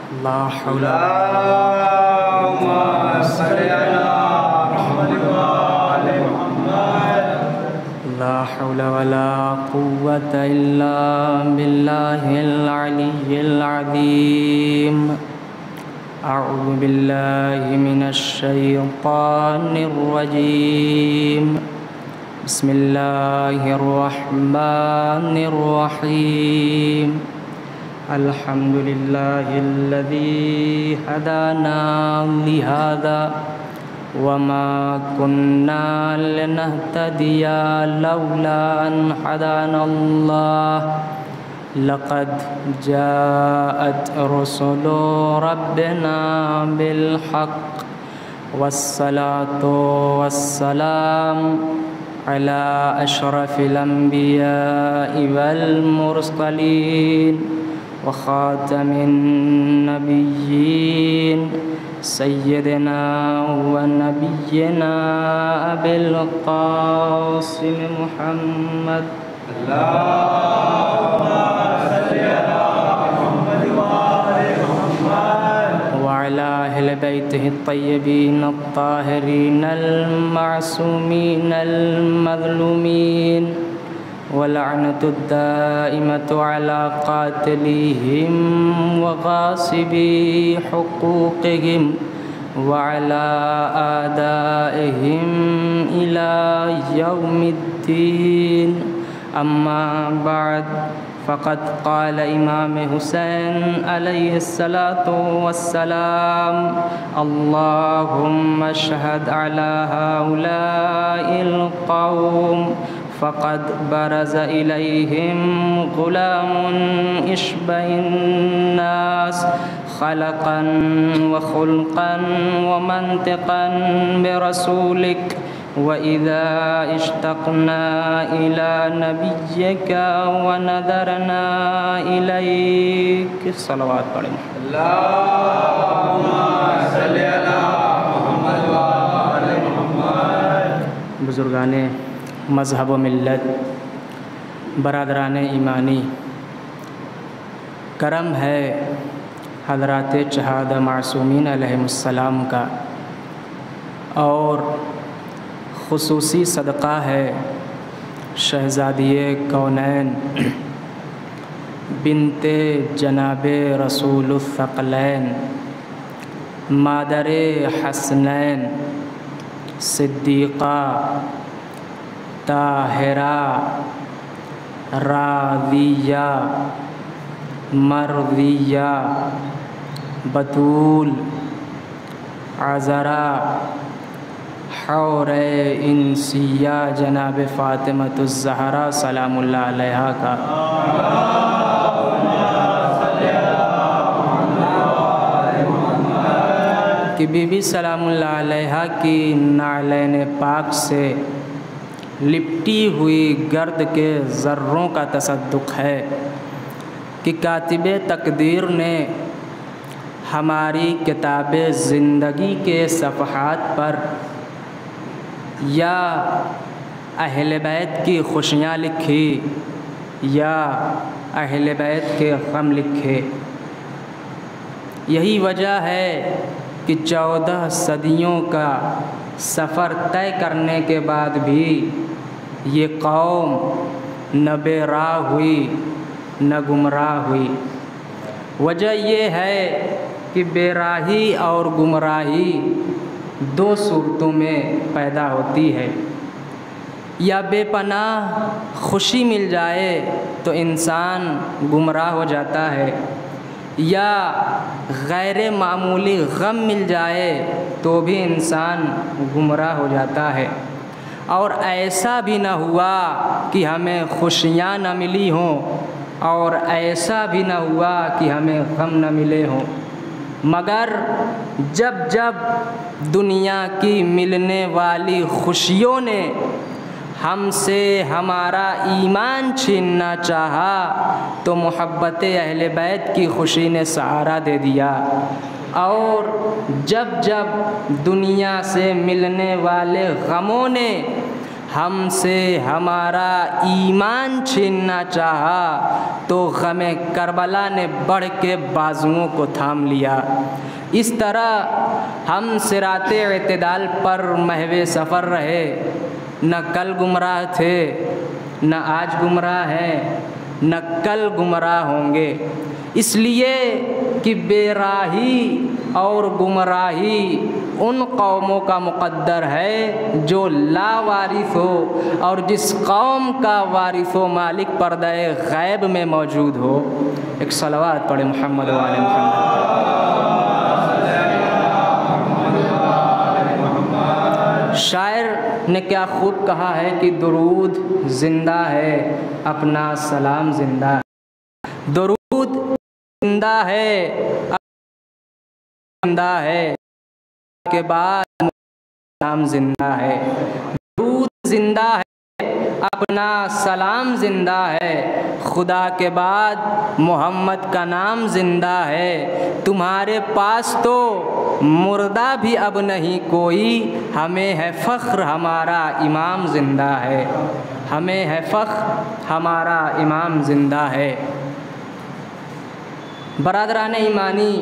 ला हौला ला हौला वला कुव्वता इल्ला बिल्लाहिल अलिय्यिल अज़ीम। अऊज़ु बिल्लाहि मिनश शैतानिर रजीम। बिस्मिल्लाहिर रहमानिर रहीम। अल्हम्दुलिल्लाहिल्लज़ी हदाना लिहाज़ा वमा कुन्ना लिनहतदिया लौला अन हदानल्लाह। लक़द जाअत रुसुलु रब्बिना बिलहक़्क़ वस्सलातु वस्सलाम अला अशरफिल अंबियाइ वल मुरसलीन व खातमिन नबिय्यीन सय्यदना व नबिय्यना अबिल क़ासिम मुहम्मद व अला अहलि बैतिहि अत्तय्यबीन अत्ताहिरीन अल-मासूमीन अल-मज़लूमीन व लअनतु दाइमतु अला क़ातिलिहिम व ग़ासिबी हुक़ूक़िहिम व अला आदाइहिम इला यौमिद्दीन। अम्मा बाद फ़क़द क़ाल इमाम हुसैन अलैहिस्सलातु वस्सलाम अल्लाहुम्मा अशहद अला हाउलाइल क़ौम फ़क़द बरज़ इलैहिम ग़ुलामुन इश्बहिन नास ख़लक़न व ख़ुल्क़न व मंतिक़न बिरसूलिक व इज़ा इश्तक़ना इला नबिय्यका व नज़रना इलैक। सलवात पढ़ें। अल्लाहुम्मा सल्लि अला मुहम्मद व आलि मुहम्मद। बुज़ुर्गाने मज़हब व मिल्लत, बरादरान ईमानी, करम है हज़रात चहादा मासूमीन अलैहिमुस्सलाम का और ख़ुसूसी सदक़ा है शहज़ादिए कौनैन बिन्ते जनाबे रसूलुस्सक़लैन मादरे हसनैन सिद्दीक़ा ताहिरा राज़िया मर्ज़िया बतूल अज़रा हौरे इंसिया जनाब फ़ातिमतुज़ ज़हरा सलामुल्लाह अलैहा का कि बीबी सलामुल्लाह अलैहा की नालैन पाक से लिपटी हुई गर्द के ज़र्रों का तसद्दुक़ है कि कातिबे तक़दीर ने हमारी किताबे ज़िंदगी के सफ़हात पर या अहले बैत की खुशियाँ लिखी या अहले बैत के गम लिखे। यही वजह है कि 14 सदियों का सफ़र तय करने के बाद भी ये कौम न बेराह हुई न गुमराह हुई। वजह ये है कि बेराही और गुमराही 2 सूरतों में पैदा होती है। या बेपनाह खुशी मिल जाए तो इंसान गुमराह हो जाता है, या गैर मामूली गम मिल जाए तो भी इंसान गुमराह हो जाता है। और ऐसा भी न हुआ कि हमें खुशियाँ न मिली हों और ऐसा भी न हुआ कि हमें गम न मिले हों, मगर जब जब दुनिया की मिलने वाली खुशियों ने हमसे हमारा ईमान छीनना चाहा तो मोहब्बत अहले बैत की खुशी ने सहारा दे दिया। और जब जब दुनिया से मिलने वाले गमों ने हमसे हमारा ईमान छीनना चाहा तो ग़मे करबला ने बढ़ के बाजुओं को थाम लिया। इस तरह हम सिराते इत्तिदाल पर महवे सफ़र रहे, न कल गुमराह थे न आज गुमराह हैं न कल गुमराह होंगे। इसलिए कि बेराही और गुमराही उन कौमों का मुक़द्दर है जो लावारिस हो, और जिस कौम का वारिस व मालिक पर्दे ग़ैब में मौजूद हो। एक सलवात पढ़े मोहम्मद व आले मोहम्मद। शायर ने क्या खूब कहा है कि दुरूद ज़िंदा है अपना सलाम ज़िंदा है। दुरूद ज़िंदा है ज़िंदा है के बाद सलाम ज़िंदा है। दुरूद ज़िंदा है अपना सलाम ज़िंदा है, खुदा के बाद मोहम्मद का नाम ज़िंदा है। तुम्हारे पास तो मुर्दा भी अब नहीं कोई, हमें है फ़ख्र हमारा इमाम ज़िंदा है। हमें है फ़ख्र हमारा इमाम ज़िंदा है। बरादरान ईमानी,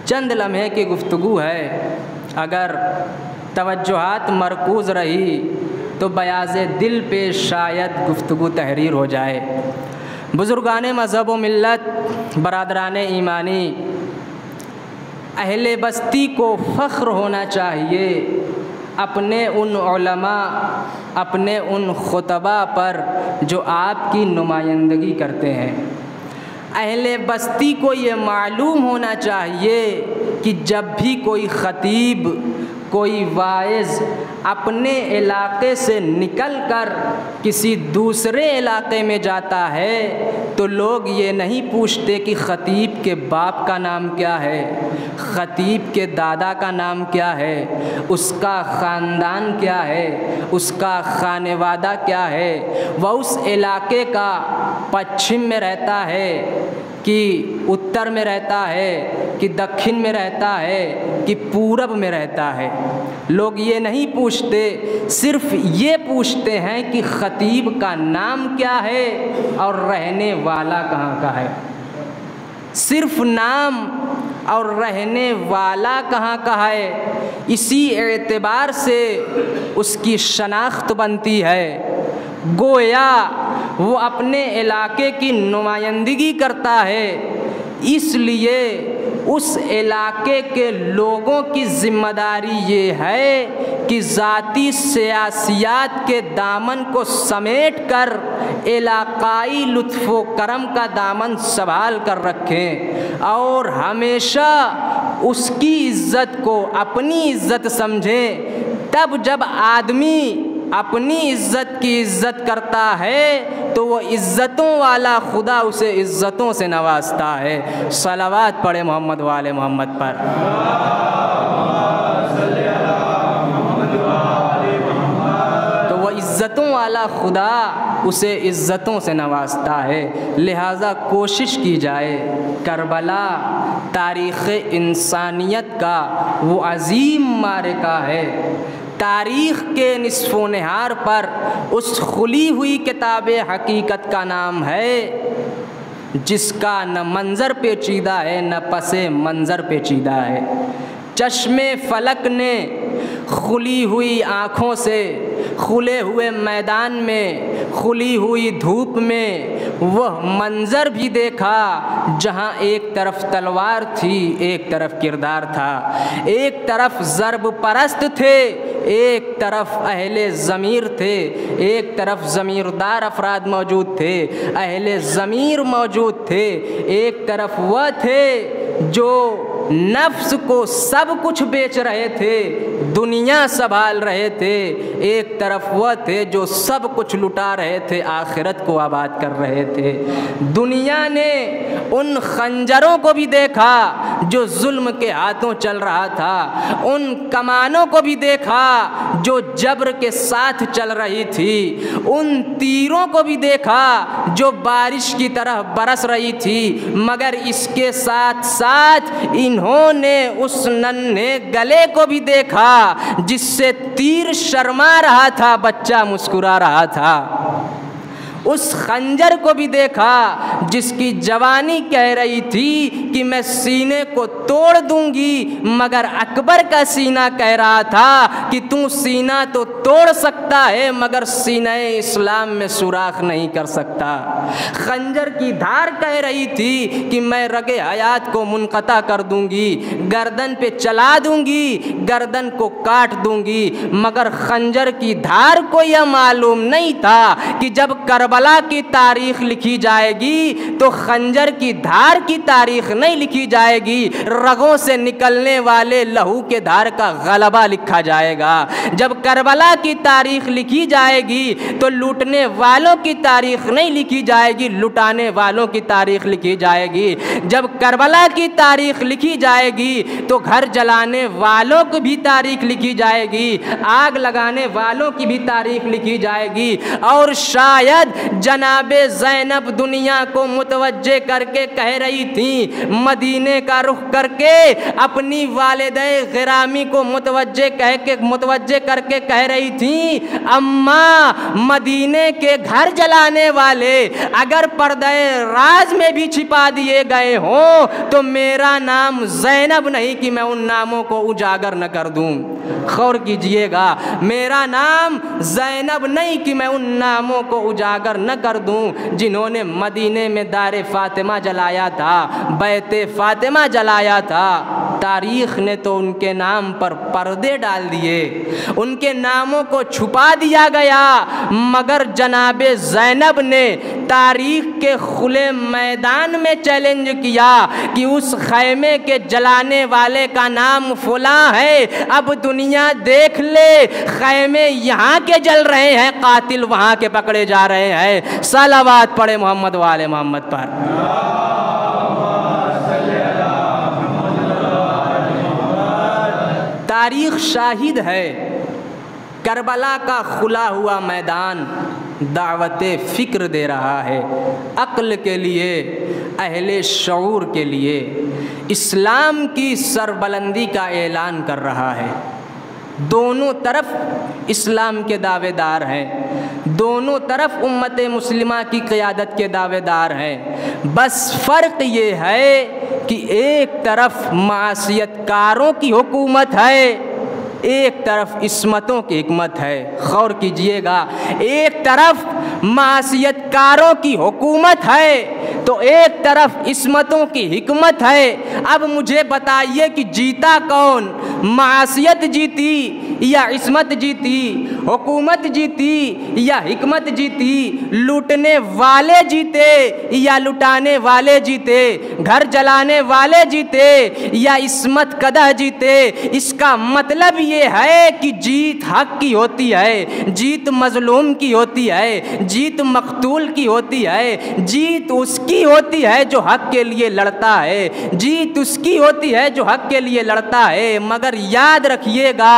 चंद लम्हे की गुफ्तगू है। अगर तवज्जुहात मरकूज़ रही तो बयाज़े दिल पे शायद गुफ्तगू तहरीर हो जाए। बुज़ुर्गान मज़हब व मिल्लत, बरादरान ईमानी, अहले बस्ती को फ़ख्र होना चाहिए अपने उन उलमा, अपने उन खुतबा पर जो आपकी नुमाइंदगी करते हैं। अहले बस्ती को ये मालूम होना चाहिए कि जब भी कोई ख़तीब, कोई वाइज़ अपने इलाके से निकल कर किसी दूसरे इलाके में जाता है तो लोग ये नहीं पूछते कि ख़तीब के बाप का नाम क्या है, ख़तीब के दादा का नाम क्या है, उसका ख़ानदान क्या है, उसका खानेवादा क्या है, वह उस इलाके का पश्चिम में रहता है कि उत्तर में रहता है, कि दक्षिण में रहता है, कि पूरब में रहता है। लोग ये नहीं पूछते, सिर्फ ये पूछते हैं कि ख़तीब का नाम क्या है और रहने वाला कहाँ का है। सिर्फ नाम और रहने वाला कहाँ का है, इसी एतबार से उसकी शनाख्त बनती है। गोया वो अपने इलाके की नुमाइंदगी करता है, इसलिए उस इलाके के लोगों की ज़िम्मेदारी ये है कि ज़ाती सियासियात के दामन को समेट कर इलाक़ाई लुत्फ़ व करम का दामन संभाल कर रखें और हमेशा उसकी इज़्ज़त को अपनी इज़्ज़त समझें। तब जब आदमी अपनी इज़्ज़त की इज़्ज़त करता है तो वो इज़्ज़तों वाला खुदा उसे इज़्ज़तों से नवाजता है। सलावत पढ़े मोहम्मद वाले मोहम्मद पर। तो वो इज़्ज़तों वाला खुदा उसे इज़्ज़तों से नवाजता है। लिहाजा कोशिश की जाए, करबला तारीख़ इंसानियत का वो अज़ीम मारिका है। तारीख़ के निस्फ़ो निहार पर उस खुली हुई किताब हकीकत का नाम है जिसका न मंज़र पेचीदा है न पसे मंज़र पेचीदा है। चश्मे फ़लक ने खुली हुई आँखों से खुले हुए मैदान में, खुली हुई धूप में वह मंज़र भी देखा जहाँ एक तरफ तलवार थी, एक तरफ किरदार था, एक तरफ ज़रब परस्त थे, एक तरफ अहले ज़मीर थे, एक तरफ ज़मीरदार अफराद मौजूद थे, अहले ज़मीर मौजूद थे, एक तरफ वह थे जो नफ्स को सब कुछ बेच रहे थे, दुनिया संभाल रहे थे, एक तरफ वह थे जो सब कुछ लुटा रहे थे, आखिरत को आबाद कर रहे थे। दुनिया ने उन खंजरों को भी देखा जो जुल्म के हाथों चल रहा था, उन कमानों को भी देखा जो जबर के साथ चल रही थी, उन तीरों को भी देखा जो बारिश की तरह बरस रही थी, मगर इसके साथ साथ इन जिन्होंने उस नन्हे गले को भी देखा जिससे तीर शर्मा रहा था, बच्चा मुस्कुरा रहा था, उस खंजर को भी देखा जिसकी जवानी कह रही थी कि मैं सीने को तोड़ दूंगी, मगर अकबर का सीना कह रहा था कि तू सीना तो तोड़ सकता है मगर सीने इस्लाम में सुराख नहीं कर सकता। खंजर की धार कह रही थी कि मैं रगे हयात को मुनक़ता कर दूंगी, गर्दन पे चला दूंगी, गर्दन को काट दूंगी, मगर खंजर की धार को यह मालूम नहीं था कि जब करबला की तारीख लिखी जाएगी तो खंजर की धार की तारीख नहीं लिखी जाएगी, रगों से निकलने वाले लहू के धार का गलबा लिखा जाएगा। जब करबला की तारीख लिखी जाएगी तो लूटने वालों की तारीख नहीं लिखी जाएगी, लुटाने वालों की तारीख लिखी जाएगी। जब करबला की तारीख लिखी जाएगी तो घर जलाने वालों की भी तारीख लिखी जाएगी, आग लगाने वालों की भी तारीख लिखी जाएगी। और शायद जनाबे ज़ैनब दुनिया को मुतवज्जे करके कह रही थी, मदीने का रुख करके अपनी वालिदे गिरामी को मुतवज्जे करके कह रही थी, अम्मा मदीने के घर जलाने वाले अगर पर्दे राज में भी छिपा दिए गए हों तो मेरा नाम ज़ैनब नहीं कि मैं उन नामों को उजागर न कर दूं। गौर कीजिएगा, मेरा नाम ज़ैनब नहीं कि मैं उन नामों को उजागर न कर दूं जिन्होंने मदीने में दारे फातिमा जलाया था, बैते फातिमा जलाया था। तारीख़ ने तो उनके नाम पर पर्दे डाल दिए, उनके नामों को छुपा दिया गया, मगर जनाबे ज़ैनब ने तारीख़ के खुले मैदान में चैलेंज किया कि उस खैमे के जलाने वाले का नाम फलां है, अब दुनिया देख ले, खैमे यहाँ के जल रहे हैं, कातिल वहाँ के पकड़े जा रहे हैं। सलावत पढ़े मोहम्मद वाले मोहम्मद पर। तारीख़ शाहिद है, करबला का खुला हुआ मैदान दावते फ़िक्र दे रहा है, अक्ल के लिए, अहले शऊर के लिए इस्लाम की सरबलंदी का ऐलान कर रहा है। दोनों तरफ इस्लाम के दावेदार हैं, दोनों तरफ उम्मत मुस्लिमा की क़यादत के दावेदार हैं। बस फ़र्क ये है कि एक तरफ मासियतकारों की हुकूमत है, एक तरफ इस्मतों की हिकमत है। गौर कीजिएगा, एक तरफ मासियतकारों की हुकूमत है तो एक तरफ इस्मतों की हिकमत है। अब मुझे बताइए कि जीता कौन? मासियत जीती या इस्मत जीती? हुकूमत जीती या हिकमत जीती? लूटने वाले जीते या लुटाने वाले जीते? घर जलाने वाले जीते या इस्मत कदह जीते? इसका मतलब ये है कि जीत हक की होती है, जीत मजलूम की होती है, जीत मकतूल की होती है, जीत उसकी होती है जो हक के लिए लड़ता है, जीत उसकी होती है जो हक के लिए लड़ता है। मगर याद रखिएगा,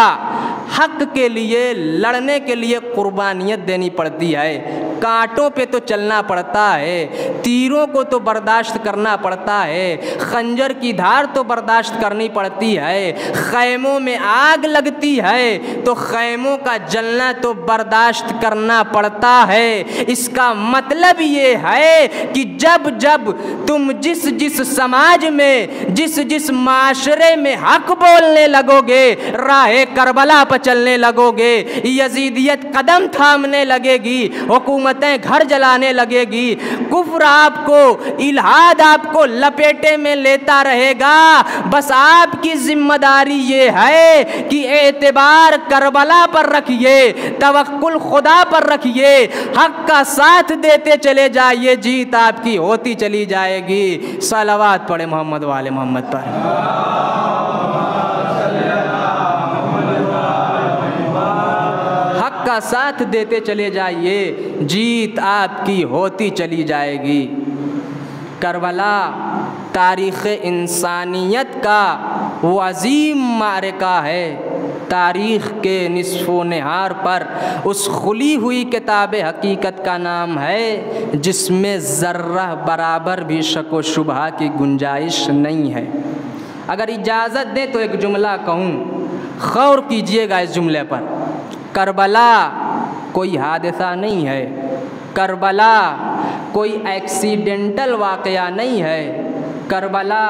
हक के लिए लड़ने के लिए कुर्बानियत देनी पड़ती है, कांटों पे तो चलना पड़ता है, तीरों को तो बर्दाश्त करना पड़ता है, खंजर की धार तो बर्दाश्त करनी पड़ती है, खैमों में आग लगती है तो खैमों का जलना तो बर्दाश्त करना पड़ता है। इसका मतलब ये है कि जब जब तुम जिस जिस समाज में, जिस जिस माशरे में हक बोलने लगोगे, राहे करबला पर चलने लगोगे, यजीदियत कदम थामने लगेगी, हुकूमतें घर जलाने लगेगी, कुफ्र आपको, इल्हाद आपको लपेटे में लेता रहेगा। बस आपकी जिम्मेदारी ये है कि एतबार करबला पर रखिए, तवक्कुल खुदा पर रखिए, हक का साथ देते चले जाइए, जीत आपकी होती चली जाएगी। सलावत पढ़े मोहम्मद वाले मोहम्मद पर। का साथ देते चले जाइए, जीत आपकी होती चली जाएगी। करबला तारीख़ इंसानियत का वो अजीम मारका है। तारीख़ के निस्फ़ो निहार पर उस खुली हुई किताब हकीकत का नाम है जिसमें ज़र्रा बराबर भी शक व शुबहा की गुंजाइश नहीं है। अगर इजाज़त दें तो एक जुमला कहूँ, गौर कीजिएगा इस जुमले पर। करबला कोई हादसा नहीं है, करबला कोई एक्सीडेंटल वाक़या नहीं है, करबला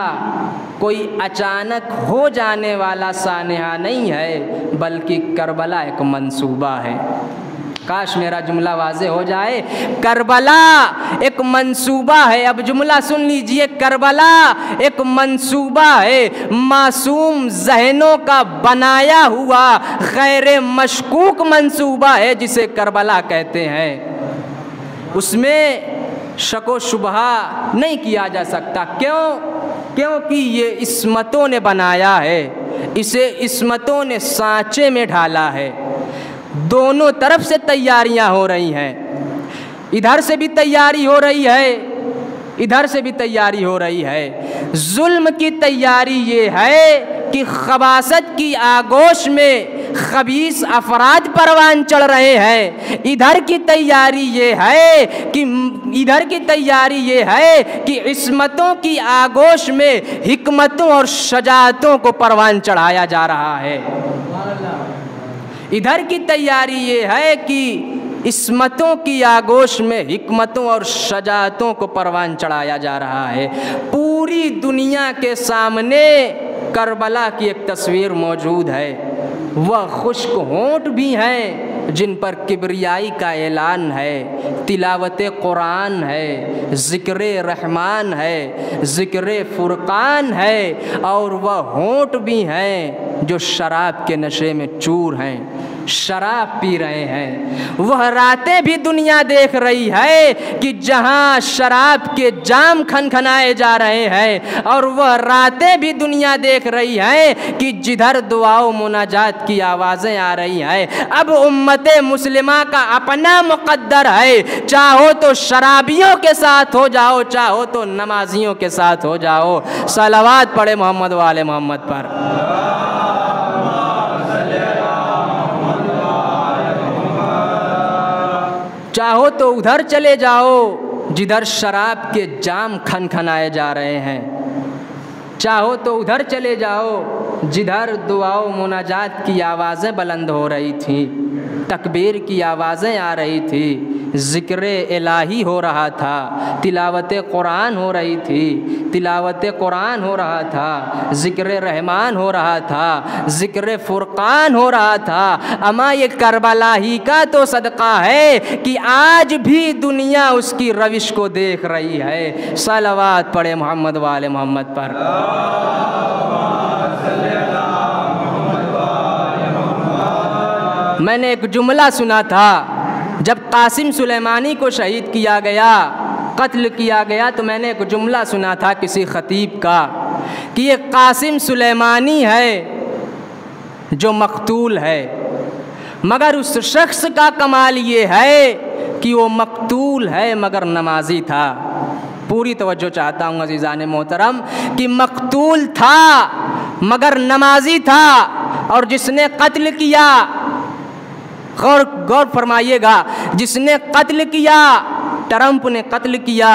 कोई अचानक हो जाने वाला सानहा नहीं है, बल्कि करबला एक मंसूबा है। काश मेरा जुमला वाज़े हो जाए। करबला एक मंसूबा है। अब जुमला सुन लीजिए, करबला एक मंसूबा है, मासूम ज़हनों का बनाया हुआ गैर मशकूक मंसूबा है जिसे करबला कहते हैं। उसमें शको शुबहा नहीं किया जा सकता। क्यों? क्योंकि ये इस्मतों ने बनाया है, इसे इस्मतों ने सांचे में ढाला है। दोनों तरफ से तैयारियां हो रही हैं, इधर से भी तैयारी हो रही है, इधर से भी तैयारी हो रही है। जुल्म की तैयारी ये है कि खबासत की आगोश में खबीस अफराद परवान चढ़ रहे हैं। इधर की तैयारी ये है कि इस्मतों की आगोश में हिकमतों और शजाअतों को परवान चढ़ाया जा रहा है। इधर की तैयारी ये है कि इस्मतों की आगोश में हिकमतों और शजाअतों को परवान चढ़ाया जा रहा है। पूरी दुनिया के सामने करबला की एक तस्वीर मौजूद है। वह खुश्क होंठ भी हैं जिन पर किबरियाई का ऐलान है, तिलावत कुरान है, ज़िक्र रहमान है, ज़िक्र फुरकान है, और वह होंठ भी हैं जो शराब के नशे में चूर हैं, शराब पी रहे हैं। वह रातें भी दुनिया देख रही है कि जहां शराब के जाम खनखनाए जा रहे हैं, और वह रातें भी दुनिया देख रही है कि जिधर दुआओं मुनाजात की आवाज़ें आ रही हैं। अब उम्मते मुस्लिमा का अपना मुक़द्दर है, चाहो तो शराबियों के साथ हो जाओ, चाहो तो नमाजियों के साथ हो जाओ। सलावत पढ़े मोहम्मद वाले मोहम्मद पर। चाहो तो उधर चले जाओ जिधर शराब के जाम खनखनाए जा रहे हैं, चाहो तो उधर चले जाओ जिधर दुआओं मुनाजात की आवाज़ें बुलंद हो रही थी, तकबीर की आवाज़ें आ रही थी, ज़िक्र इलाही हो रहा था, तिलावत कुरान हो रही थी, तिलावत कुरान हो रहा था, ज़िक्र रहमान हो रहा था, ज़िक्र फुरकान हो रहा था। अमा ये करबला ही का तो सदका है कि आज भी दुनिया उसकी रविश को देख रही है। सलावत पढ़े मोहम्मद वाले मोहम्मद पर। मैंने एक जुमला सुना था, जब कासिम सुलेमानी को शहीद किया गया, कत्ल किया गया, तो मैंने एक जुमला सुना था किसी ख़तीब का कि ये कासिम सुलेमानी है जो मकतूल है, मगर उस शख्स का कमाल ये है कि वो मकतूल है मगर नमाजी था। पूरी तवज्जो चाहता हूँ अज़ीज़ान मोहतरम कि मकतूल था मगर नमाजी था, और जिसने कत्ल किया, गौर फरमाइएगा, जिसने कत्ल किया, ट्रंप ने कत्ल किया,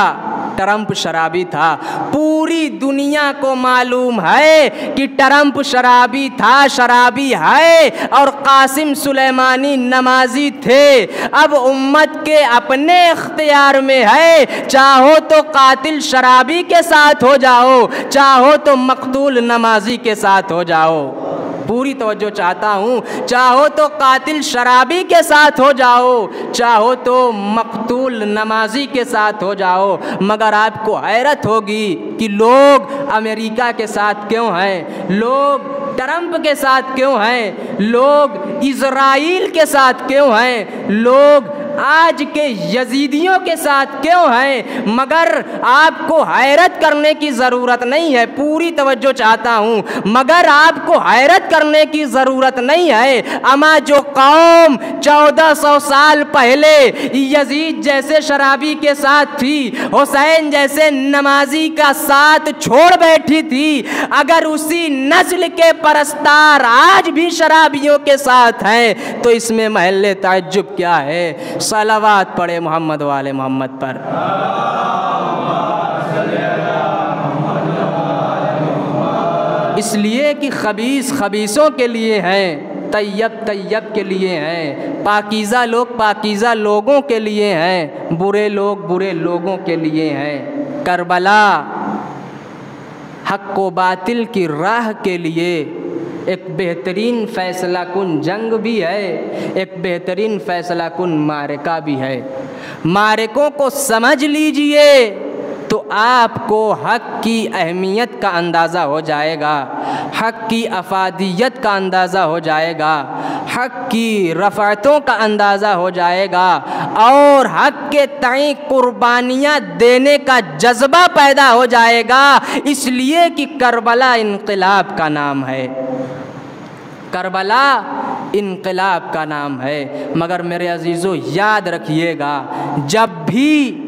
ट्रंप शराबी था। पूरी दुनिया को मालूम है कि ट्रंप शराबी था, शराबी है, और कासिम सुलेमानी नमाजी थे। अब उम्मत के अपने इख्तियार में है, चाहो तो कातिल शराबी के साथ हो जाओ, चाहो तो मकतूल नमाजी के साथ हो जाओ। पूरी तवज्जो चाहता हूँ, चाहो तो कातिल शराबी के साथ हो जाओ, चाहो तो मकतूल नमाजी के साथ हो जाओ। मगर आपको हैरत होगी कि लोग अमेरिका के साथ क्यों हैं, लोग ट्रंप के साथ क्यों हैं, लोग इज़राइल के साथ क्यों हैं, लोग आज के यजीदियों के साथ क्यों हैं। मगर आपको हैरत करने की ज़रूरत नहीं है। पूरी तवज्जो चाहता हूँ, मगर आपको हैरत करने की ज़रूरत नहीं है। अमा जो कौम 1400 साल पहले यजीद जैसे शराबी के साथ थी, हुसैन जैसे नमाजी का साथ छोड़ बैठी थी, अगर उसी नस्ल के परस्तार आज भी शराबियों के साथ हैं, तो इसमें महल्ले ताज्जुब क्या है। सलावत पढ़े मोहम्मद वाले मोहम्मद पर। इसलिए कि खबीस खबीसों के लिए हैं, तैयब तैयब के लिए हैं, पाकीज़ा लोग पाकीज़ा लोगों के लिए हैं, बुरे लोग बुरे लोगों के लिए हैं। करबला हक़ व बातिल की राह के लिए एक बेहतरीन फ़ैसला कुन जंग भी है, एक बेहतरीन फ़ैसला कुन मारका भी है। मारकों को समझ लीजिए तो आपको हक़ की अहमियत का अंदाज़ा हो जाएगा, हक़ की अफादियत का अंदाज़ा हो जाएगा, हक़ की रफ़अतों का अंदाज़ा हो जाएगा और हक़ के तय कुर्बानियाँ देने का जज्बा पैदा हो जाएगा। इसलिए कि करबला इनक़िलाब का नाम है, करबला इनक़िलाब का नाम है। मगर मेरे अज़ीज़ों याद रखिएगा, जब भी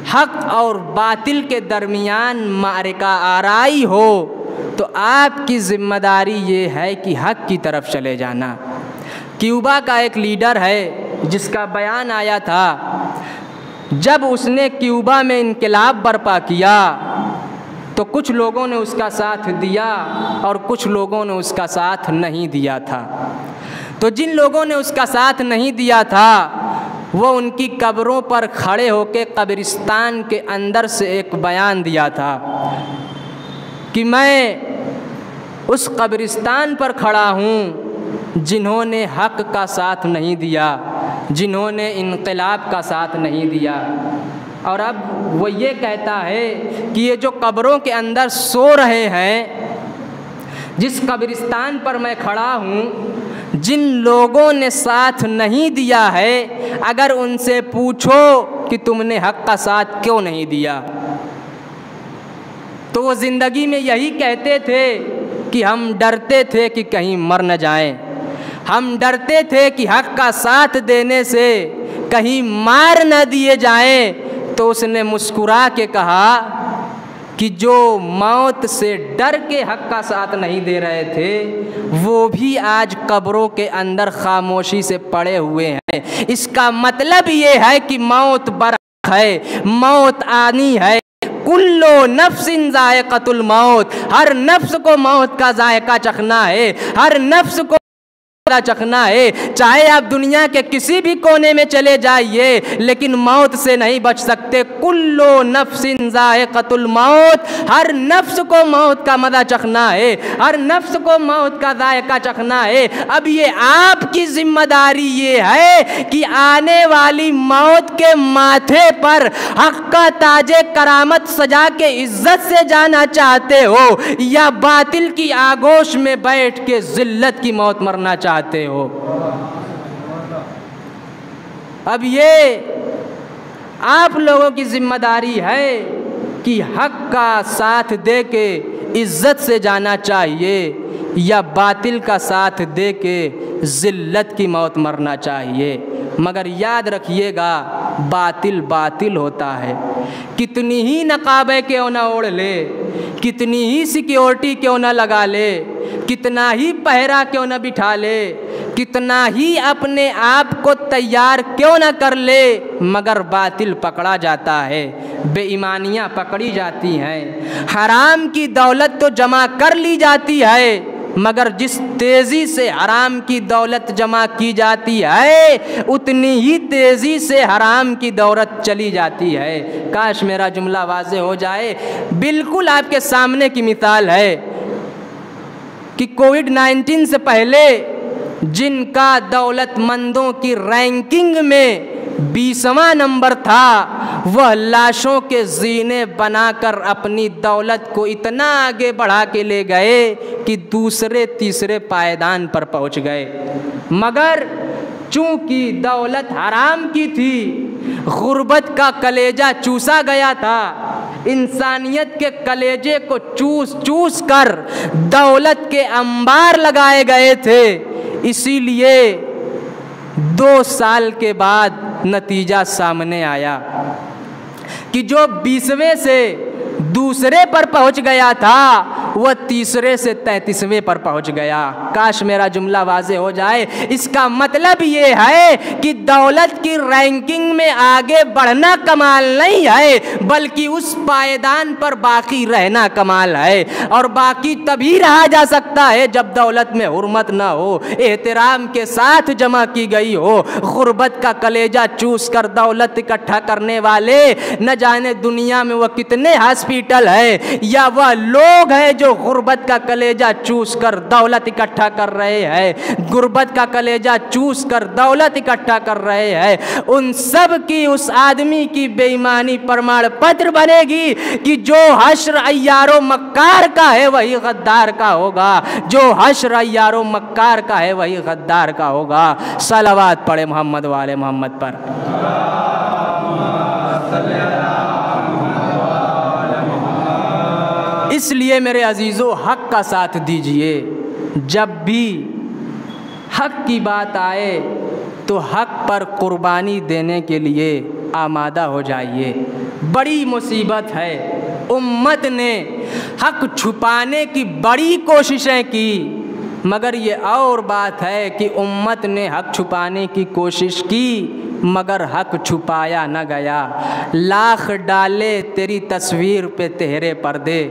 हक़ और बातिल के दरमियान मारका आराई हो तो आपकी ज़िम्मेदारी ये है कि हक़ की तरफ चले जाना। क्यूबा का एक लीडर है जिसका बयान आया था, जब उसने क्यूबा में इनक़िलाब बर्पा किया तो कुछ लोगों ने उसका साथ दिया और कुछ लोगों ने उसका साथ नहीं दिया था। तो जिन लोगों ने उसका साथ नहीं दिया था वो उनकी कब्रों पर खड़े होकर कब्रिस्तान के अंदर से एक बयान दिया था कि मैं उस कब्रिस्तान पर खड़ा हूँ जिन्होंने हक़ का साथ नहीं दिया, जिन्होंने इनक़िलाब का साथ नहीं दिया। और अब वो ये कहता है कि ये जो कब्रों के अंदर सो रहे हैं, जिस कब्रिस्तान पर मैं खड़ा हूँ, जिन लोगों ने साथ नहीं दिया है, अगर उनसे पूछो कि तुमने हक़ का साथ क्यों नहीं दिया, तो वो ज़िंदगी में यही कहते थे कि हम डरते थे कि कहीं मर न जाएं, हम डरते थे कि हक़ का साथ देने से कहीं मार न दिए जाएं। तो उसने मुस्कुरा के कहा कि जो मौत से डर के हक़ का साथ नहीं दे रहे थे वो भी आज कब्रों के अंदर खामोशी से पड़े हुए हैं। इसका मतलब ये है कि मौत बरहक़ है, मौत आनी है। कुल्लो नफ्सिन ज़ायक़तुल मौत, हर नफ्स को मौत का जायका चखना है, हर नफ्स को चखना है। चाहे आप दुनिया के किसी भी कोने में चले जाइए लेकिन मौत से नहीं बच सकते। कुल्लो नफ्सिन ज़ायक़तुल मौत, हर नफ्स को मौत का मज़ा चखना है, हर नफ्स को मौत का जायका चखना है। अब ये आपकी जिम्मेदारी ये है कि आने वाली मौत के माथे पर हक़ का ताजे करामत सजा के इज्जत से जाना चाहते हो या बातिल की आगोश में बैठ के ज़िल्लत की मौत मरना चाहते हो। अब ये आप लोगों की जिम्मेदारी है कि हक़ का साथ दे के इज्जत से जाना चाहिए या बातिल का साथ दे के ज़िल्लत की मौत मरना चाहिए। मगर याद रखिएगा, बातिल बातिल होता है। कितनी ही नकाबे क्यों ना ओढ़ ले, कितनी ही सिक्योरिटी क्यों ना लगा ले, कितना ही पहरा क्यों ना बिठा ले, कितना ही अपने आप को तैयार क्यों ना कर ले, मगर बातिल पकड़ा जाता है, बेईमानियाँ पकड़ी जाती हैं। हराम की दौलत तो जमा कर ली जाती है मगर जिस तेज़ी से हराम की दौलत जमा की जाती है उतनी ही तेज़ी से हराम की दौलत चली जाती है। काश मेरा जुमला वाज़े हो जाए। बिल्कुल आपके सामने की मिसाल है कि कोविड-19 से पहले जिनका दौलतमंदों की रैंकिंग में 20वां नंबर था, वह लाशों के ज़ीने बनाकर अपनी दौलत को इतना आगे बढ़ा के ले गए कि दूसरे तीसरे पायदान पर पहुंच गए। मगर चूंकि दौलत हराम की थी, गुर्बत का कलेजा चूसा गया था, इंसानियत के कलेजे को चूस चूस कर दौलत के अंबार लगाए गए थे। इसीलिए 2 साल के बाद नतीजा सामने आया कि जो 20वें से दूसरे पर पहुंच गया था वह तीसरे से 33वें पर पहुंच गया। काश मेरा जुमला वाज़े हो जाए। इसका मतलब ये है कि दौलत की रैंकिंग में आगे बढ़ना कमाल नहीं है, बल्कि उस पायदान पर बाकी रहना कमाल है। और बाकी तभी रहा जा सकता है जब दौलत में हुर्मत ना हो, एहतराम के साथ जमा की गई हो। गुर्बत का कलेजा चूस कर दौलत इकट्ठा करने वाले न जाने दुनिया में वह कितने हॉस्पिटल है, या वह लोग हैं जो गुर्बत का कलेजा चूस कर दौलत इकट्ठा कर रहे हैं, गुर्बत का कलेजा चूस कर दौलत इकट्ठा कर रहे हैं। उन सब की, उस आदमी की बेईमानी प्रमाण पत्र बनेगी कि जो हश्र अय्यारो मक्कार का है वही गद्दार का होगा, जो हश्र अय्यारो मक्कार का है वही गद्दार का होगा। सलावत पढ़े मोहम्मद वाले मोहम्मद पर। इसलिए मेरे अजीज़ों, हक़ का साथ दीजिए। जब भी हक़ की बात आए तो हक़ पर कुर्बानी देने के लिए आमादा हो जाइए। बड़ी मुसीबत है, उम्मत ने हक़ छुपाने की बड़ी कोशिशें की, मगर ये और बात है कि उम्मत ने हक़ छुपाने की कोशिश की मगर हक़ छुपाया न गया। लाख डाले तेरी तस्वीर पे तेरे पर्दे,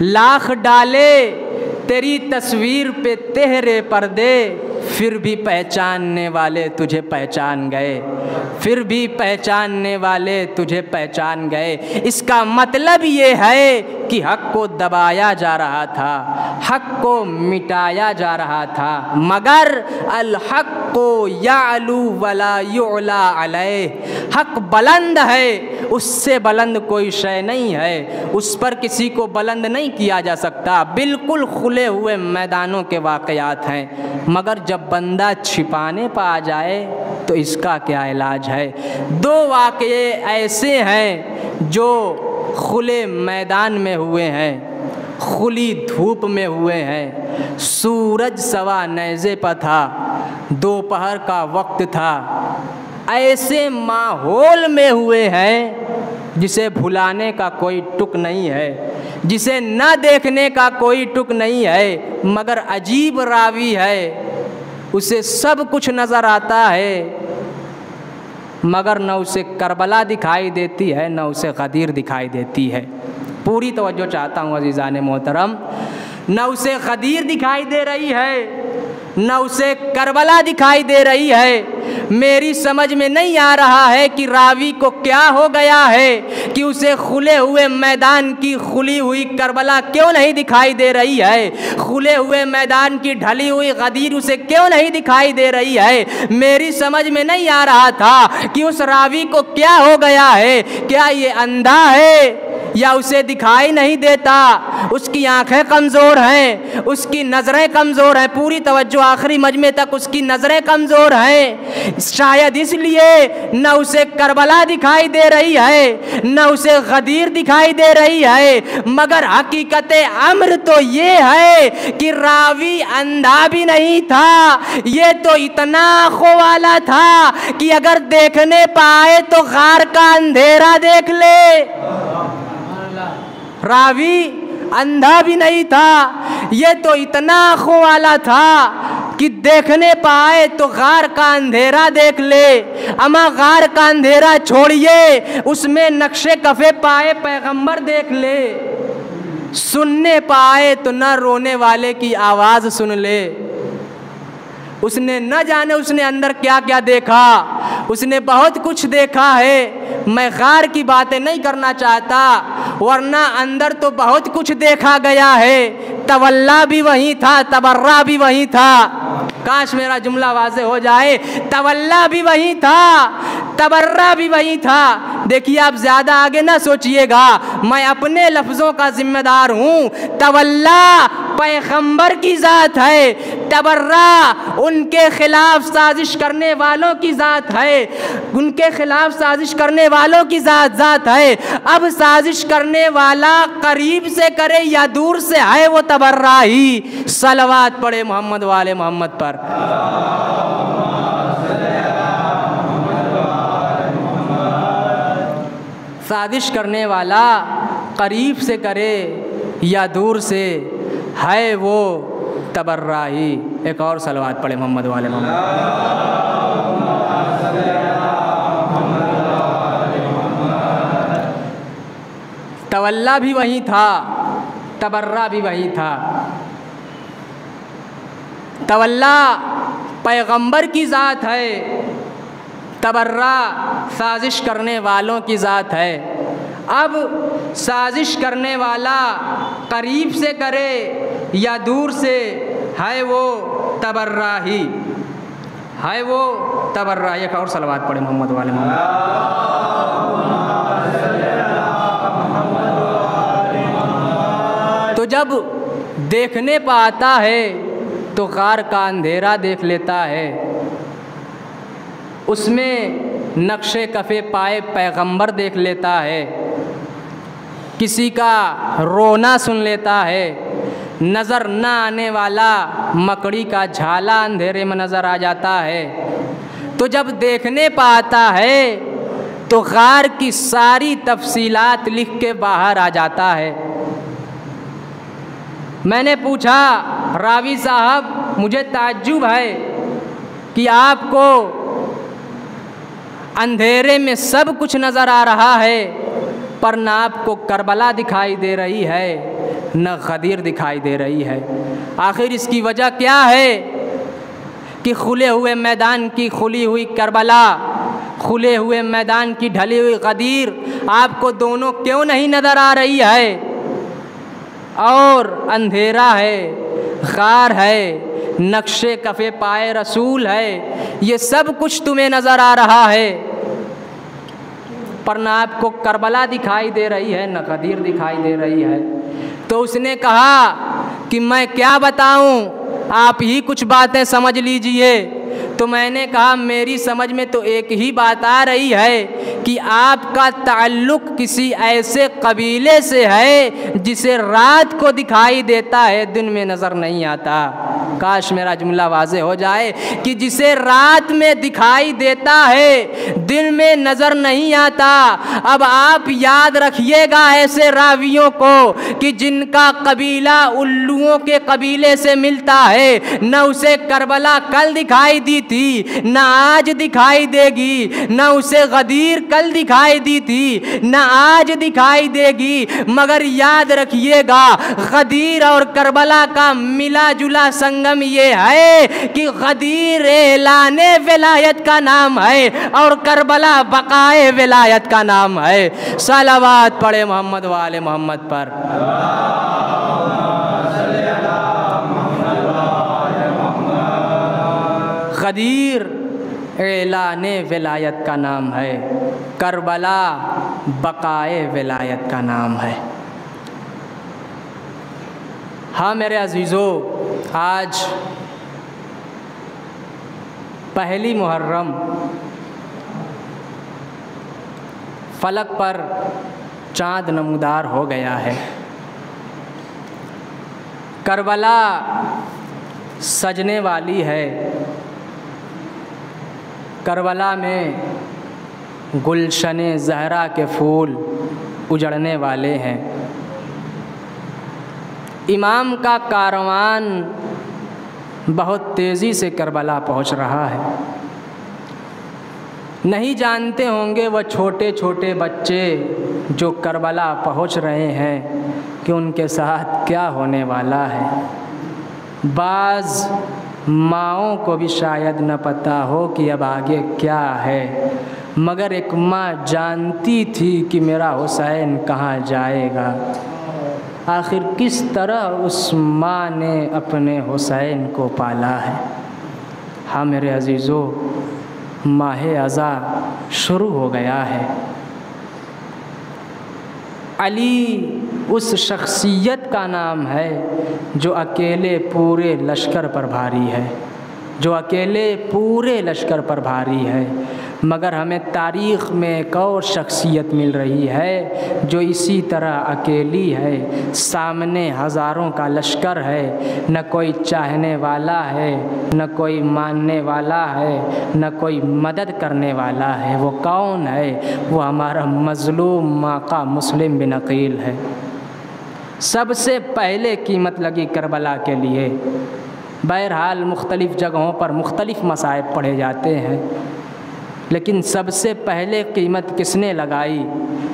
लाख डाले तेरी तस्वीर पे तेरे पर्दे, फिर भी पहचानने वाले तुझे पहचान गए, फिर भी पहचानने वाले तुझे पहचान गए। इसका मतलब ये है कि हक़ को दबाया जा रहा था, हक़ को मिटाया जा रहा था, मगर अल हक़ को यालू वला युला अलैह। हक़ बुलंद है, उससे बुलंद कोई शय नहीं है, उस पर किसी को बुलंद नहीं किया जा सकता। बिल्कुल खुले हुए मैदानों के वाक़यात हैं, मगर जब बंदा छिपाने पर आ जाए तो इसका क्या इलाज है। दो वाक़ये ऐसे हैं जो खुले मैदान में हुए हैं, खुली धूप में हुए हैं। सूरज सवा नेज़े पर था, दोपहर का वक्त था। ऐसे माहौल में हुए हैं जिसे भुलाने का कोई तुक नहीं है, जिसे न देखने का कोई तुक नहीं है, मगर अजीब रावी है, उसे सब कुछ नज़र आता है मगर न उसे करबला दिखाई देती है न उसे गदीर दिखाई देती है। पूरी तवज्जो चाहता हूँ अज़ीज़ान मोहतरम। न उसे गदीर दिखाई दे रही है न उसे करबला दिखाई दे रही है। मेरी समझ में नहीं आ रहा है कि रावी को क्या हो गया है कि उसे खुले हुए मैदान की खुली हुई करबला क्यों नहीं दिखाई दे रही है, खुले हुए मैदान की ढली हुई गदीर उसे क्यों नहीं दिखाई दे रही है। मेरी समझ में नहीं आ रहा था कि उस रावी को क्या हो गया है, क्या ये अंधा है या उसे दिखाई नहीं देता, उसकी आंखें कमज़ोर हैं, उसकी नज़रें कमज़ोर हैं। पूरी तवज्जो आखिरी मजमे तक, उसकी नज़रें कमज़ोर हैं, शायद इसलिए न उसे करबला दिखाई दे रही है न उसे गदीर दिखाई दे रही है। मगर हकीकत अम्र तो ये है कि रावी अंधा भी नहीं था, ये तो इतना आँखों वाला था कि अगर देखने पाए तो गार का अंधेरा देख ले। रावी अंधा भी नहीं था, ये तो इतना आँखों वाला था कि देखने पाए तो गार का अंधेरा देख ले। अमा गार का अंधेरा छोड़िए, उसमें नक्शे कफे पाए पैगंबर देख ले। सुनने पाए तो न रोने वाले की आवाज़ सुन ले। उसने न जाने उसने अंदर क्या क्या देखा, उसने बहुत कुछ देखा है। मैं गार की बातें नहीं करना चाहता, वरना अंदर तो बहुत कुछ देखा गया है। तवल्ला भी वही था, तबर्रा भी वही था। काश मेरा जुमला वाज़े हो जाए। तवल्ला भी वही था, तबर्रा भी वही था। देखिए, आप ज़्यादा आगे ना सोचिएगा, मैं अपने लफ्ज़ों का जिम्मेदार हूँ। तवल्ला पैगंबर की ज़ात है, तबर्रा उनके खिलाफ साजिश करने वालों की ज़ात है, उनके खिलाफ साजिश करने वालों की ज़ात है। अब साजिश करने वाला करीब से करे या दूर से है, वो तबर्रा ही। सलवात पढ़े मोहम्मद वाले मोहम्मद पर। साजिश करने वाला करीब से करे या दूर से है वो तबर्राही। एक और सलवात पढ़े मोहम्मद वाले मोहम्मद। तवल्ला भी वही था, तबर्रा भी वही था। तवल्ला पैगंबर की ज़ात है, तबर्रा साजिश करने वालों की ज़ात है। अब साजिश करने वाला करीब से करे या दूर से, है वो तबर्रा ही, है वो तबर्रा। एक और सलवात पढ़े मोहम्मद वाले मोहम्मद। तो जब देखने पाता है तो गार का अंधेरा देख लेता है, उसमें नक्शे कफ़े पाए पैगंबर देख लेता है, किसी का रोना सुन लेता है, नज़र न आने वाला मकड़ी का झाला अंधेरे में नज़र आ जाता है। तो जब देखने पाता है तो गार की सारी तफसीलात लिख के बाहर आ जाता है। मैंने पूछा, रावी साहब मुझे ताज्जुब है कि आपको अंधेरे में सब कुछ नज़र आ रहा है पर न आपको करबला दिखाई दे रही है न गदीर दिखाई दे रही है। आखिर इसकी वजह क्या है कि खुले हुए मैदान की खुली हुई करबला, खुले हुए मैदान की ढली हुई गदीर आपको दोनों क्यों नहीं नज़र आ रही है? और अंधेरा है, गार है, नक्शे कफ़े पाए रसूल है, ये सब कुछ तुम्हें नज़र आ रहा है पर ना आपको करबला दिखाई दे रही है न गदीर दिखाई दे रही है। तो उसने कहा कि मैं क्या बताऊं, आप ही कुछ बातें समझ लीजिए। तो मैंने कहा मेरी समझ में तो एक ही बात आ रही है कि आपका ताल्लुक़ किसी ऐसे कबीले से है जिसे रात को दिखाई देता है, दिन में नज़र नहीं आता। काश मेरा जुमला वाज़े हो जाए कि जिसे रात में दिखाई देता है, दिन में नज़र नहीं आता। अब आप याद रखिएगा ऐसे रावियों को कि जिनका कबीला उल्लुओं के कबीले से मिलता है, न उसे करबला कल दिखाई दी थी, न आज दिखाई देगी, न उसे गदीर कल दिखाई दी थी, न आज दिखाई देगी। मगर याद रखिएगा गदीर और करबला का मिला जुला संगम ये है कि गदीर एलाने विलायत का नाम है और करबला बकाए विलायत का नाम है। सलावत पढ़े मोहम्मद वाले मोहम्मद पर। गदीर एलाने विलायत का नाम है, करबला बकाए विलायत का नाम है। हाँ मेरे अजीज़ों, आज पहली मुहर्रम, फलक पर चाँद नमूदार हो गया है। करबला सजने वाली है, करबला में गुलशने ज़हरा के फूल उजड़ने वाले हैं। इमाम का कारवान बहुत तेज़ी से करबला पहुंच रहा है। नहीं जानते होंगे वह छोटे छोटे बच्चे जो करबला पहुंच रहे हैं कि उनके साथ क्या होने वाला है। बाज़ माँओं को भी शायद न पता हो कि अब आगे क्या है, मगर एक माँ जानती थी कि मेरा हुसैन कहाँ जाएगा। आखिर किस तरह उस माँ ने अपने हुसैन को पाला है। हाँ मेरे अजीज़ों, माह अज़ा शुरू हो गया है। अली उस शख्सियत का नाम है जो अकेले पूरे लश्कर पर भारी है, जो अकेले पूरे लश्कर पर भारी है। मगर हमें तारीख़ में एक और शख्सियत मिल रही है जो इसी तरह अकेली है, सामने हज़ारों का लश्कर है, न कोई चाहने वाला है, न कोई मानने वाला है, न कोई मदद करने वाला है। वो कौन है? वो हमारा मज़लूम आका मुस्लिम बिन अक़ील है। सबसे पहले कीमत लगी करबला के लिए। बहरहाल मुख्तलिफ़ जगहों पर मुख्तलिफ़ मसाइब पढ़े जाते हैं, लेकिन सबसे पहले कीमत किसने लगाई,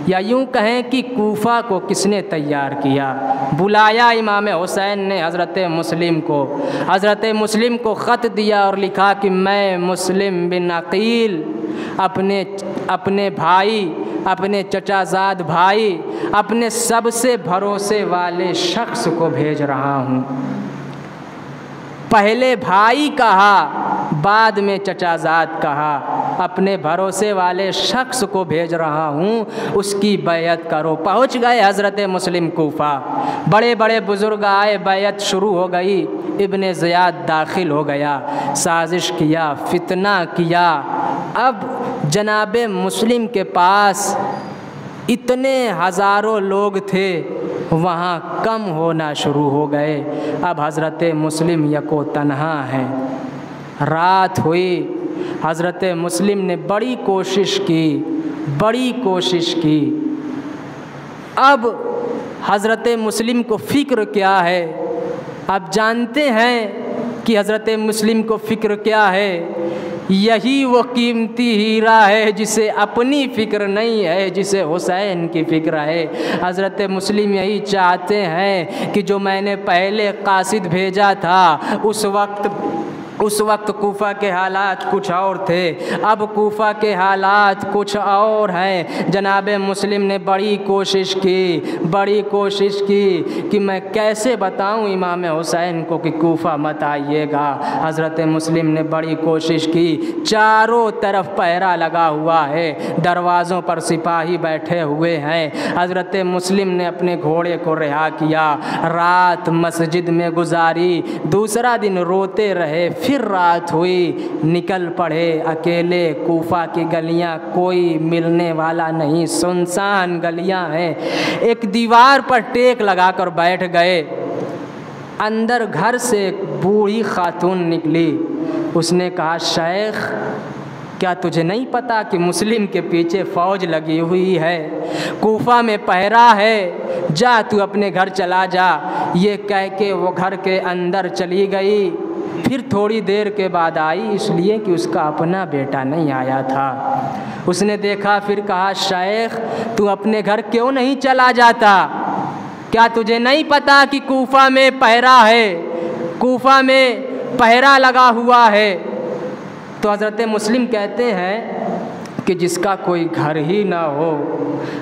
या यूँ कहें कि कूफ़ा को किसने तैयार किया? बुलाया इमाम हुसैन ने हज़रत मुस्लिम को। हज़रत मुस्लिम को ख़त दिया और लिखा कि मैं मुस्लिम बिन अकील अपने भाई, अपने चचाज़ाद भाई, अपने सबसे भरोसे वाले शख्स को भेज रहा हूँ। पहले भाई कहा, बाद में चचाज़ाद कहा। अपने भरोसे वाले शख्स को भेज रहा हूँ, उसकी बैयत करो। पहुँच गए हज़रत मुस्लिम कूफ़ा। बड़े बड़े बुज़ुर्ग आए, बैयत शुरू हो गई। इब्ने ज़ियाद दाखिल हो गया, साजिश किया, फितना किया। अब जनाब मुस्लिम के पास इतने हज़ारों लोग थे, वहाँ कम होना शुरू हो गए। अब हज़रत मुस्लिम यको तन्हा हैं। रात हुई, हज़रत मुस्लिम ने बड़ी कोशिश की। अब हज़रत मुस्लिम को फ़िक्र क्या है? आप जानते हैं कि हज़रत मुस्लिम को फ़िक्र क्या है? यही वो कीमती हीरा है जिसे अपनी फ़िक्र नहीं है, जिसे हुसैन की फ़िक्र है। हज़रत मुस्लिम यही चाहते हैं कि जो मैंने पहले कासिद भेजा था, उस वक्त कूफ़ा के हालात कुछ और थे, अब कूफ़ा के हालात कुछ और हैं। जनाब मुस्लिम ने बड़ी कोशिश की कि मैं कैसे बताऊं इमाम हुसैन को कि कूफ़ा मत आइएगा। हज़रत मुस्लिम ने बड़ी कोशिश की। चारों तरफ पहरा लगा हुआ है, दरवाज़ों पर सिपाही बैठे हुए हैं। हज़रत मुस्लिम ने अपने घोड़े को रिहा किया, रात मस्जिद में गुजारी। दूसरा दिन रोते रहे। फिर रात हुई, निकल पड़े अकेले। कूफ़ा की गलियां, कोई मिलने वाला नहीं, सुनसान गलियां हैं। एक दीवार पर टेक लगाकर बैठ गए। अंदर घर से एक बूढ़ी खातून निकली। उसने कहा, शेख क्या तुझे नहीं पता कि मुस्लिम के पीछे फ़ौज लगी हुई है, कूफ़ा में पहरा है, जा तू अपने घर चला जा। ये कह के वो घर के अंदर चली गई। फिर थोड़ी देर के बाद आई, इसलिए कि उसका अपना बेटा नहीं आया था। उसने देखा, फिर कहा, शेख तू अपने घर क्यों नहीं चला जाता? क्या तुझे नहीं पता कि कूफ़ा में पहरा है, कूफ़ा में पहरा लगा हुआ है? तो हज़रत मुस्लिम कहते हैं कि जिसका कोई घर ही ना हो,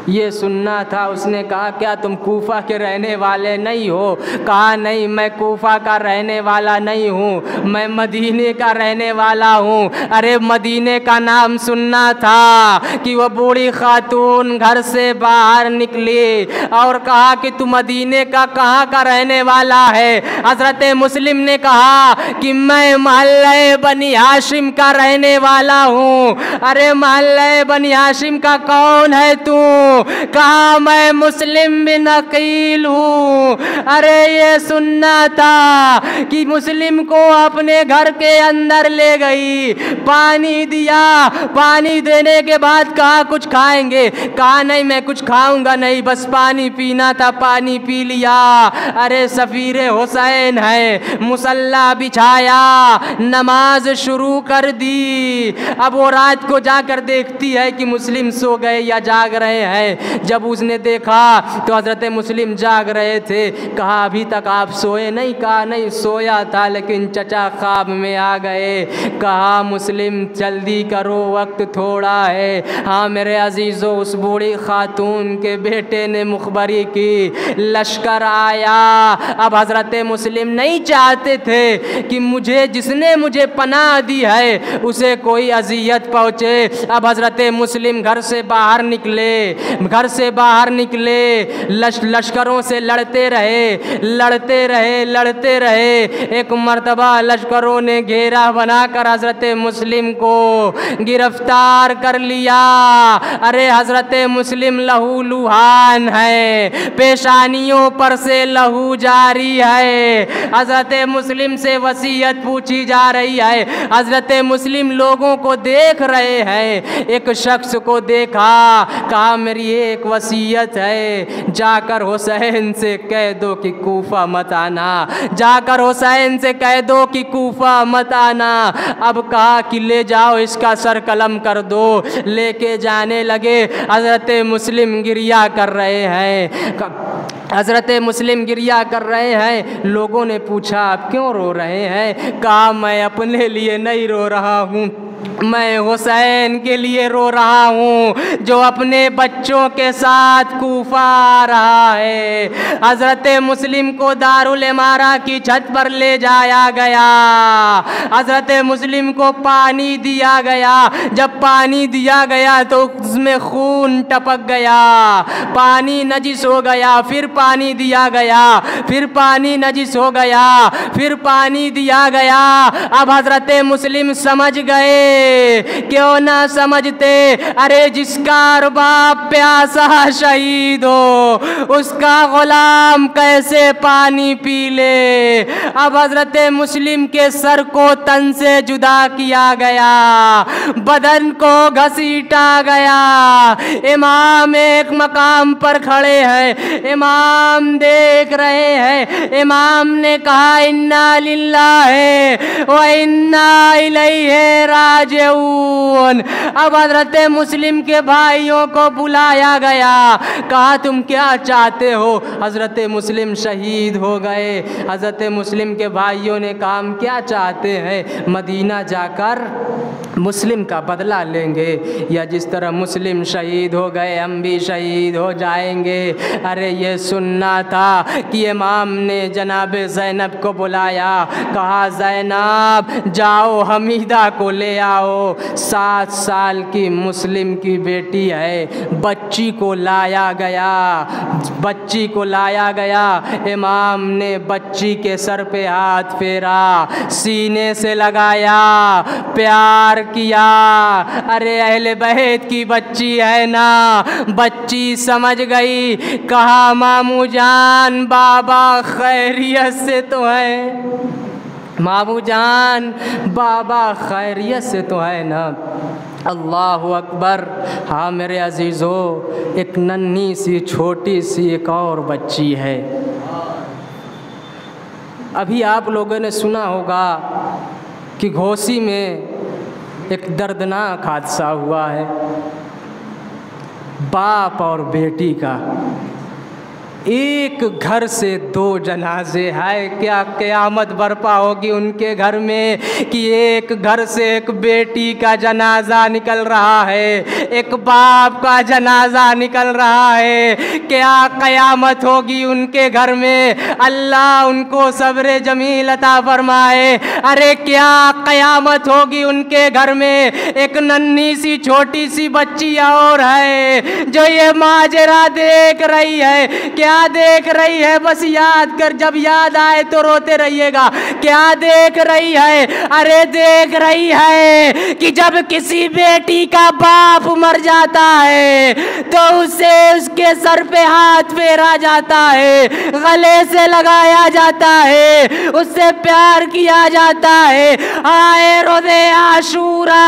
ये सुनना था। उसने कहा, क्या तुम कूफ़ा के रहने वाले नहीं हो? कहा, नहीं, मैं कूफ़ा का रहने वाला नहीं हूँ, मैं मदीने का रहने वाला हूँ। अरे मदीने का नाम सुनना था कि वह बूढ़ी खातून घर से बाहर निकली और कहा कि तू मदीने का कहाँ का रहने वाला है? हज़रत मुस्लिम ने कहा कि मैं महल्ले बनी हाशिम का रहने वाला हूँ। अरे महल्ले बनी हाशिम का कौन है तू? कहा, मैं मुस्लिम बिन अकील हूँ। अरे ये सुनना था कि मुस्लिम को अपने घर के अंदर ले गई, पानी दिया, पानी देने के बाद कहा कुछ खाएंगे? कहा, नहीं मैं कुछ खाऊंगा नहीं, बस पानी पीना था, पानी पी लिया। अरे सफ़ीर हुसैन है, मुसल्ला बिछाया, नमाज शुरू कर दी। अब वो रात को जाकर देखती है कि मुस्लिम सो गए या जाग रहे हैं। जब उसने देखा तो हज़रत मुस्लिम जाग रहे थे। कहा, अभी तक आप सोए नहीं? कहा, नहीं सोया था, लेकिन चचा ख्वाब में आ गए। कहा, मुस्लिम जल्दी करो, वक्त थोड़ा है। हाँ मेरे अजीज़ों, उस बूढ़ी खातून के बेटे ने मुखबरी की, लश्कर आया। अब हज़रत मुस्लिम नहीं चाहते थे कि जिसने मुझे पनाह दी है उसे कोई अजियत पहुँचे। अब हज़रत मुस्लिम घर से बाहर निकले, लश्करों से लड़ते रहे। एक मर्तबा लश्करों ने घेरा बनाकर हज़रत मुस्लिम को गिरफ्तार कर लिया। अरे हज़रत मुस्लिम लहू लुहान है, पेशानियों पर से लहू जारी है। हज़रत मुस्लिम से वसीयत पूछी जा रही है। हज़रत मुस्लिम लोगों को देख रहे हैं, एक शख्स को देखा, कहा मेरी एक वसीयत है, जाकर हुसैन से कह दो कि कूफा मत आना, जाकर हुसैन से कह दो कि कूफा मत आना। अब कहा कि ले जाओ इसका सर कलम कर दो। लेके जाने लगे। हज़रत मुस्लिम गिरिया कर रहे हैं, हज़रत मुस्लिम गिरिया कर रहे हैं। लोगों ने पूछा आप क्यों रो रहे हैं? कहा मैं अपने लिए नहीं रो रहा हूँ, मैं हुसैन के लिए रो रहा हूँ जो अपने बच्चों के साथ कूफा आ रहा है। हज़रत मुस्लिम को दारुल इमारा की छत पर ले जाया गया। हज़रत मुस्लिम को पानी दिया गया। जब पानी दिया गया तो उसमें खून टपक गया, पानी नजिस हो गया। फिर पानी दिया गया, फिर पानी नजिस हो गया, फिर पानी दिया गया। अब हज़रत मुस्लिम समझ गए, क्यों ना समझते, अरे जिसका अरबाब प्यासा शहीद हो उसका गुलाम कैसे पानी पी ले। अब हज़रत मुस्लिम के सर को तन से जुदा किया गया, बदन को घसीटा गया। इमाम एक मकाम पर खड़े हैं, इमाम देख रहे हैं। इमाम ने कहा इन्ना लिल्लाहि व इन्ना इलैहि राजिऊन। अब हज़रत मुस्लिम के भाइयों को बुलाया गया, कहा तुम क्या चाहते हो? हज़रत मुस्लिम शहीद हो गए। हज़रत मुस्लिम के भाइयों ने कहा हम क्या चाहते हैं, मदीना जाकर मुस्लिम का बदला लेंगे, या जिस तरह मुस्लिम शहीद हो गए हम भी शहीद हो जाएंगे। अरे ये सुनना था कि इमाम ने जनाब ज़ैनब को बुलाया, कहा ज़ैनब जाओ हमीदा को ले आओ, 7 साल की मुस्लिम की बेटी है। बच्ची को लाया गया, बच्ची को लाया गया। इमाम ने बच्ची के सर पे हाथ फेरा, सीने से लगाया, प्यार किया। अरे अहले बैत की बच्ची है ना, बच्ची समझ गई। कहा मामू जान बाबा खैरियत से तो है, मामू जान बाबा खैरियत से तो है ना। अल्लाह अकबर। हाँ मेरे अजीज़ों, एक नन्ही सी छोटी सी एक और बच्ची है। अभी आप लोगों ने सुना होगा कि घोसी में एक दर्दनाक हादसा हुआ है, बाप और बेटी का। एक घर से 2 जनाजे है। क्या क़यामत बर्पा होगी उनके घर में कि एक घर से एक बेटी का जनाजा निकल रहा है, एक बाप का जनाजा निकल रहा है। क्या क़यामत होगी उनके घर में। अल्लाह उनको सब्र जमील अता फरमाए। अरे क्या क़यामत होगी उनके घर में। एक नन्ही सी छोटी सी बच्ची और है जो ये माजरा देख रही है। क्या देख रही है? बस याद कर, जब याद आए तो रोते रहिएगा। क्या देख रही है? अरे देख रही है कि जब किसी बेटी का बाप मर जाता है तो उसे उसके सर पे हाथ फेरा जाता है, गले से लगाया जाता है, उससे प्यार किया जाता है। आए रोज़े आशूरा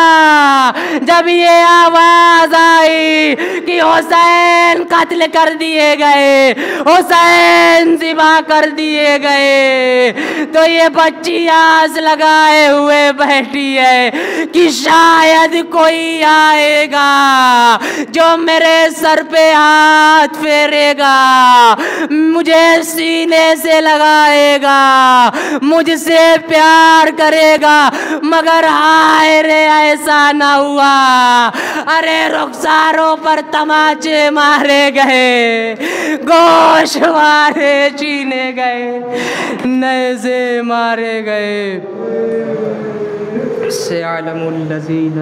जब ये आवाज आई कि हुसैन कत्ल कर दिए गए, हुसैन ज़िबा कर दिए गए, तो ये बच्ची आस लगाए हुए बैठी है कि शायद कोई आएगा जो मेरे सर पे हाथ फेरेगा, मुझे सीने से लगाएगा, मुझसे प्यार करेगा। मगर हाय रे ऐसा ना हुआ। अरे रुखसारों पर तमाचे मारे गए, गोश मारे छीने गए, नज़े मारे गए। सयअलमुल्लज़ीन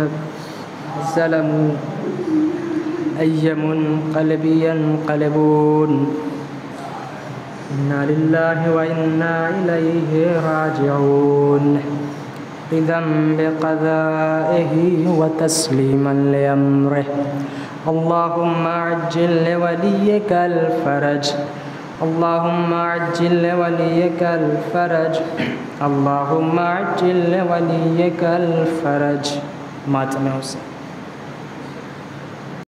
ज़लमू अय्युमुनक़लबि यनक़लिबून। इन्ना लिल्लाहि व इन्ना इलैहि राजिऊन। इदम बिक़ज़ाइहि व तस्लीमन लिअम्रिहि। अल्लाहुम्मा अज्जिल लिवलिय्यिकल फ़रज, अल्लाहुम्मा अज्जिल लिवलिय्यिकल फ़रज, अल्लाहुम्मा अज्जिल लिवलिय्यिकल फ़रज। मातमे हुसैन।